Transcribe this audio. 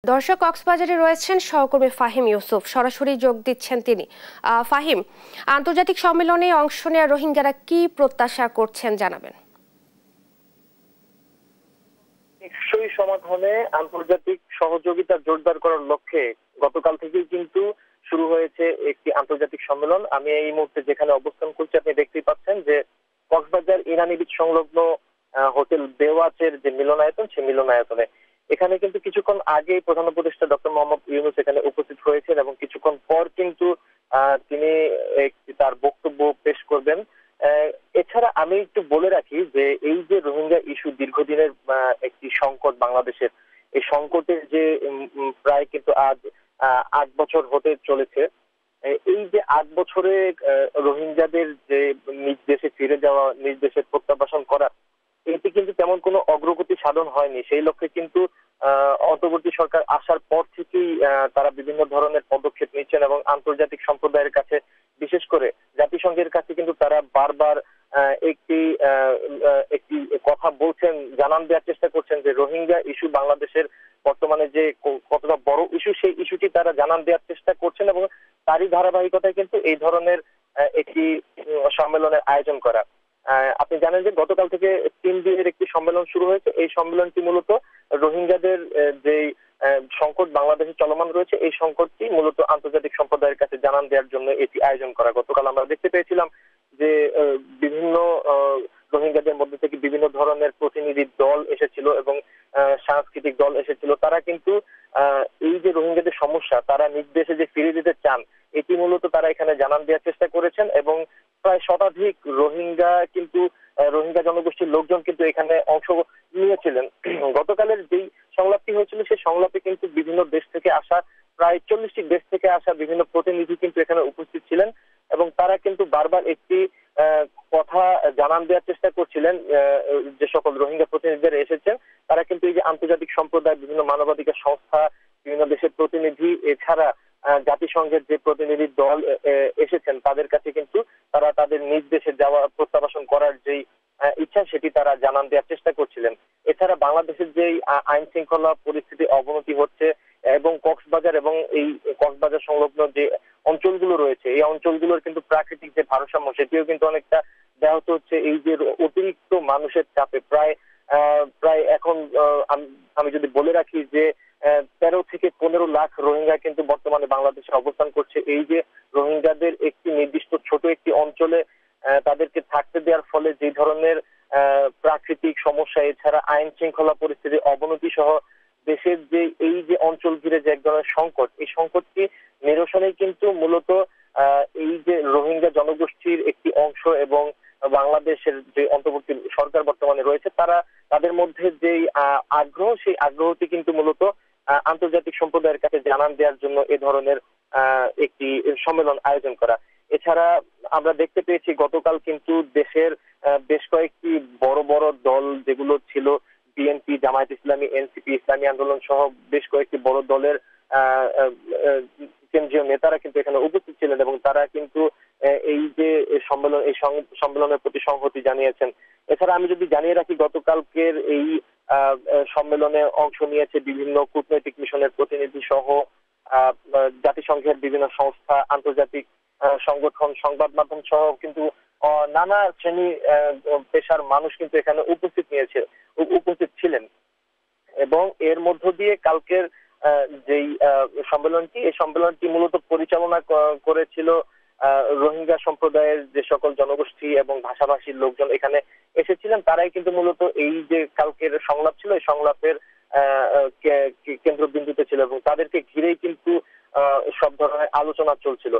দর্শক, কক্সবাজারে রয়েছেন সহকর্মী ফাহিম ইউসুফ, সরাসরি যোগ দিচ্ছেন তিনি। ফাহিম, আন্তর্জাতিক সম্মেলনে অংশ নেওয়া রোহিঙ্গারা কি প্রত্যাশা করছেন জানাবেন। টেকসই সমাধানে আন্তর্জাতিক সহযোগিতা জোরদার করার লক্ষ্যে গতকাল থেকেই কিন্তু শুরু হয়েছে একটি আন্তর্জাতিক সম্মেলন। আমি এই মুহূর্তে যেখানে অবস্থান করছি আপনি দেখতেই পাচ্ছেন যে কক্সবাজার ইরানি বিচ সংলগ্ন হোটেল বেওয়াচের যে মিলনায়তন, সেই মিলনায়তনে এখানে কিন্তু কিছুক্ষণ আগে প্রধান উপদেষ্টা ডক্টর মোহাম্মদ ইউনূস এখানে উপস্থিত হয়েছেন এবং কিছুক্ষণ পর কিন্তু তিনি তার বক্তব্য পেশ করবেন। এছাড়া আমি একটু বলে রাখি যে এই যে রোহিঙ্গা ইস্যু দীর্ঘদিনের একটি সংকট বাংলাদেশের, এই সংকটের যে প্রায় কিন্তু আজ ৮ বছর হতে চলেছে। এই যে ৮ বছরে রোহিঙ্গাদের যে নিজ দেশে ফিরে যাওয়া, নিজ দেশে প্রত্যাবাসন করা, এটি কিন্তু তেমন কোনো অগ্রগতি সাধন হয়নি। সেই লক্ষ্যে কিন্তু অন্তর্বর্তী সরকার আসার পর থেকেই তারা বিভিন্ন ধরনের পদক্ষেপ নিচ্ছেন এবং আন্তর্জাতিক সম্প্রদায়ের কাছে, বিশেষ করে জাতিসংঘের কাছে কিন্তু তারা বারবার একটি কথা বলছেন, জানান দেওয়ার চেষ্টা করছেন যে রোহিঙ্গা ইস্যু বাংলাদেশের বর্তমানে যে কতটা বড় ইস্যু, সেই ইস্যুটি তারা জানান দেওয়ার চেষ্টা করছেন এবং তারই ধারাবাহিকতায় কিন্তু এই ধরনের একটি সম্মেলনের আয়োজন করা। আপনি জানেন যে গতকাল থেকে ৩ দিনের একটি সম্মেলন শুরু হয়েছে। এই সম্মেলনটি মূলত রোহিঙ্গাদের যে সংকট বাংলাদেশে চলমান রয়েছে, এই সংকটটি মূলত আন্তর্জাতিক সম্প্রদায়ের কাছে জানান দেওয়ার জন্য এটি আয়োজন করা। গতকাল আমরা দেখতে পেয়েছিলাম যে বিভিন্ন রোহিঙ্গাদের মধ্যে থেকে বিভিন্ন ধরনের প্রতিনিধি দল এসেছিল এবং সাংস্কৃতিক দল এসেছিল। তারা কিন্তু এই যে রোহিঙ্গাদের সমস্যা, তারা নিজ দেশে যে ফিরে যেতে চান, এটি মূলত তারা এখানে জানান দেওয়ার চেষ্টা করেছেন এবং প্রায় শতাধিক রোহিঙ্গা জনগোষ্ঠীর লোকজন কিন্তু এখানে অংশ নিয়েছিলেন। গতকালের যেই সংলাপটি হয়েছিল, সেই সংলাপে কিন্তু বিভিন্ন দেশ থেকে আসা, প্রায় 40টি দেশ থেকে আসা বিভিন্ন প্রতিনিধি কিন্তু এখানে উপস্থিত ছিলেন এবং তারা কিন্তু বারবার একটি কথা জানান দেওয়ার চেষ্টা করছিলেন। যে সকল রোহিঙ্গা প্রতিনিধিরা এসেছেন, তারা কিন্তু এই যে আন্তর্জাতিক সম্প্রদায়, বিভিন্ন মানবাধিকার সংস্থা, বিভিন্ন দেশের প্রতিনিধি, এছাড়া জাতিসংঘের যে প্রতিনিধি দল এসেছেন, তাদের কাছে কিন্তু তারা তাদের নিজ দেশে যাওয়া, প্রত্যাবাসন করার যেই ইচ্ছা, সেটি তারা জানান দেওয়ার চেষ্টা করছিলেন। এছাড়া বাংলাদেশের যে আইন শৃঙ্খলা পরিস্থিতি অবনতি হচ্ছে এবং কক্সবাজার এবং এই কক্সবাজার সংলগ্ন যে অঞ্চলগুলো রয়েছে, এই অঞ্চলগুলোর কিন্তু প্রাকৃতিক যে ভারসাম্য, সেটিও কিন্তু অনেকটা ব্যাহত হচ্ছে এই যে অতিরিক্ত মানুষের চাপে। প্রায় এখন আমি যদি বলে রাখি যে 13 থেকে 15 লাখ রোহিঙ্গা কিন্তু বর্তমানে বাংলাদেশে অবস্থান করছে। এই যে রোহিঙ্গাদের একটি নির্দিষ্ট ছোট একটি অঞ্চলে তাদেরকে থাকতে দেওয়ার ফলে যে ধরনের প্রাকৃতিক সমস্যা, এছাড়া আইন শৃঙ্খলা পরিস্থিতির অবনতি সহ দেশের যে এই যে অঞ্চল ঘিরে যে এক ধরনের সংকট, এই সংকটটি নিরসনেই কিন্তু মূলত এই যে রোহিঙ্গা জনগোষ্ঠীর একটি অংশ এবং বাংলাদেশের যে অন্তর্বর্তী সরকার বর্তমানে রয়েছে, তাদের মধ্যে যে আগ্রহ, সেই আগ্রহটি কিন্তু মূলত আন্তর্জাতিক সম্প্রদায়ের কাছে জানান দেওয়ার জন্য এ ধরনের একটি সম্মেলন আয়োজন করা। এছাড়া আমরা দেখতে পেয়েছি গতকাল কিন্তু দেশের বেশ কয়েকটি বড় বড় দল যেগুলো ছিল, বিএনপি, জামায়াত ইসলামী, এনসিপি, ইসলামী আন্দোলন সহ বেশ কয়েকটি বড় দলের কেন্দ্রীয় নেতারা কিন্তু এখানে উপস্থিত ছিলেন এবং তারা কিন্তু এই যে সম্মেলন, এই সম্মেলনের প্রতি সংহতি জানিয়েছেন। এছাড়া আমি যদি জানিয়ে রাখি, গতকালকের এই সম্মেলনে অংশ নিয়েছে বিভিন্ন কূটনৈতিক মিশনের প্রতিনিধি সহ জাতিসংঘের বিভিন্ন সংস্থা, আন্তর্জাতিক সংগঠন, সংবাদ মাধ্যম সহ কিন্তু নানা শ্রেণী পেশার মানুষ কিন্তু এখানে উপস্থিত ছিলেন এবং এর মধ্য দিয়ে কালকের যেই সম্মেলনটি, এই সম্মেলনটি মূলত পরিচালনা করেছিল রোহিঙ্গা সম্প্রদায়ের যে সকল জনগোষ্ঠী এবং ভাষাভাষীর লোকজন এখানে এসেছিলেন। তারাই কিন্তু মূলত এই যে কালকের সংলাপ ছিল, এই সংলাপের কেন্দ্রবিন্দুতে ছিল এবং তাদেরকে ঘিরেই কিন্তু সব ধরনের আলোচনা চলছিল।